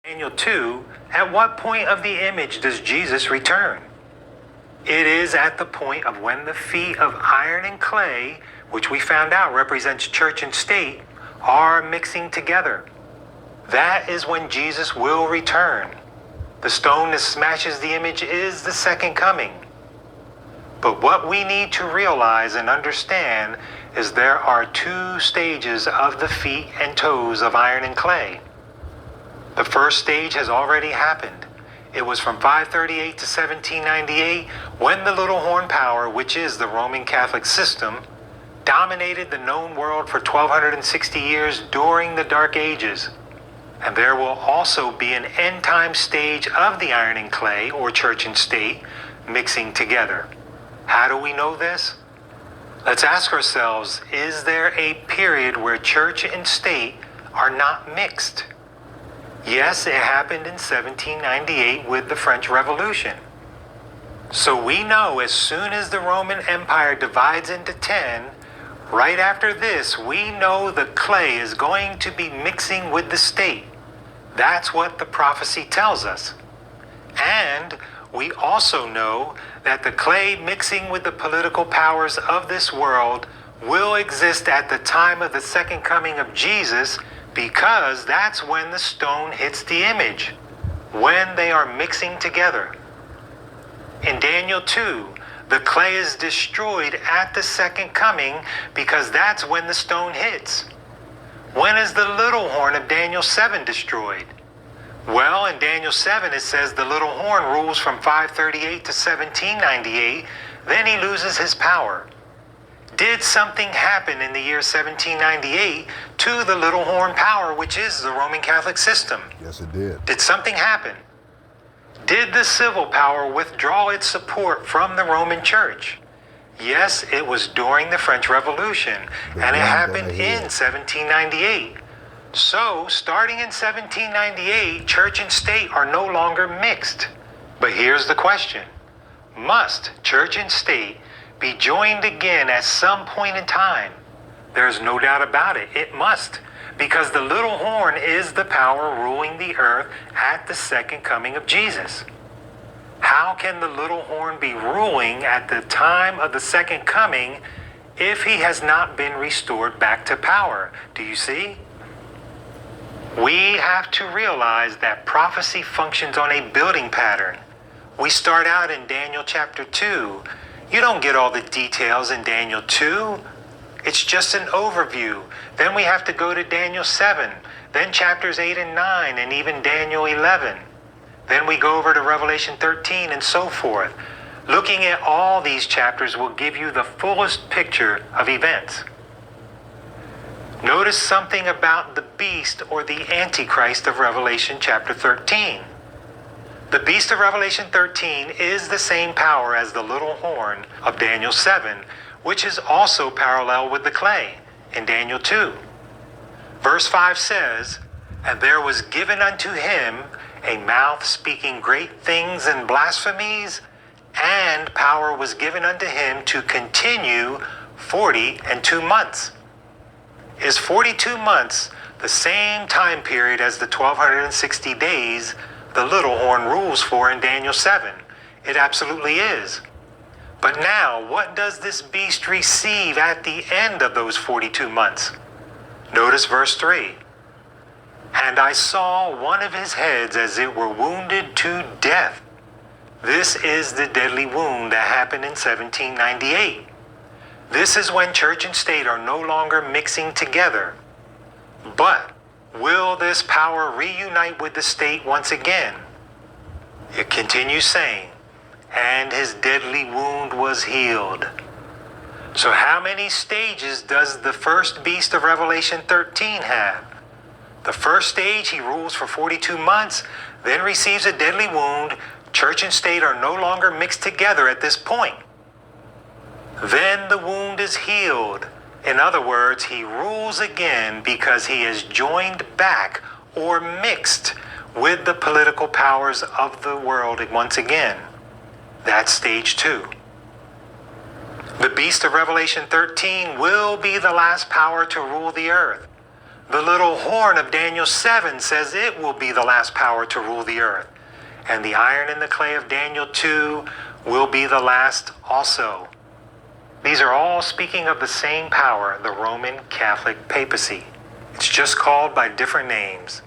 Daniel 2, at what point of the image does Jesus return? It is at the point of when the feet of iron and clay, which we found out represents church and state, are mixing together. That is when Jesus will return. The stone that smashes the image is the second coming. But what we need to realize and understand is there are two stages of the feet and toes of iron and clay. The first stage has already happened. It was from 538 to 1798 when the little horn power, which is the Roman Catholic system, dominated the known world for 1260 years during the Dark Ages. And there will also be an end time stage of the iron and clay, or church and state, mixing together. How do we know this? Let's ask ourselves, is there a period where church and state are not mixed? Yes, it happened in 1798 with the French Revolution. So we know as soon as the Roman Empire divides into 10, right after this, we know the clay is going to be mixing with the state. That's what the prophecy tells us. And we also know that the clay mixing with the political powers of this world will exist at the time of the second coming of Jesus, because that's when the stone hits the image, when they are mixing together. In Daniel 2, the clay is destroyed at the second coming because that's when the stone hits. When is the little horn of Daniel 7 destroyed? Well, in Daniel 7 it says the little horn rules from 538 to 1798, then he loses his power. Did something happen in the year 1798 to the little horn power, which is the Roman Catholic system? Yes, it did. Did something happen? Did the civil power withdraw its support from the Roman Church? Yes, it was during the French Revolution, and it happened in 1798. So, starting in 1798, church and state are no longer mixed. But here's the question. Must church and state be joined again at some point in time? There's no doubt about it. It must, because the little horn is the power ruling the earth at the second coming of Jesus. How can the little horn be ruling at the time of the second coming if he has not been restored back to power? Do you see? We have to realize that prophecy functions on a building pattern. We start out in Daniel chapter 2. You don't get all the details in Daniel 2. It's just an overview. Then we have to go to Daniel 7, then chapters 8 and 9, and even Daniel 11. Then we go over to Revelation 13 and so forth. Looking at all these chapters will give you the fullest picture of events. Notice something about the beast or the Antichrist of Revelation chapter 13. The beast of Revelation 13 is the same power as the little horn of Daniel 7, which is also parallel with the clay in Daniel 2. Verse 5 says, "And there was given unto him a mouth speaking great things and blasphemies, and power was given unto him to continue 42 months. Is 42 months the same time period as the 1260 days the little horn rules for in Daniel 7? It absolutely is. But now, what does this beast receive at the end of those 42 months? Notice verse 3. "And I saw one of his heads as it were wounded to death." This is the deadly wound that happened in 1798. This is when church and state are no longer mixing together. But will this power reunite with the state once again? It continues saying, "And his deadly wound was healed." So how many stages does the first beast of Revelation 13 have? The first stage, he rules for 42 months, then receives a deadly wound. Church and state are no longer mixed together at this point. Then the wound is healed. In other words, he rules again because he is joined back or mixed with the political powers of the world once again. That's stage 2. The beast of Revelation 13 will be the last power to rule the earth. The little horn of Daniel 7 says it will be the last power to rule the earth. And the iron and the clay of Daniel 2 will be the last also. These are all speaking of the same power, the Roman Catholic papacy. It's just called by different names.